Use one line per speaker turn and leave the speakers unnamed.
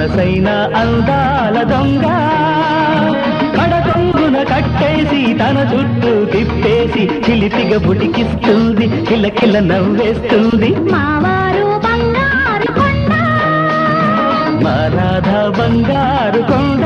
మనసైన అందాల దొంగ కడకొంగున కట్టేసి తన చుట్టూ తిప్పేసి చిలిపిగా బుటికిస్తుంది కిలకిల నవ్వేస్తుంది
మావారు బంగారు కొండ
మా రాధ బంగారు కొండ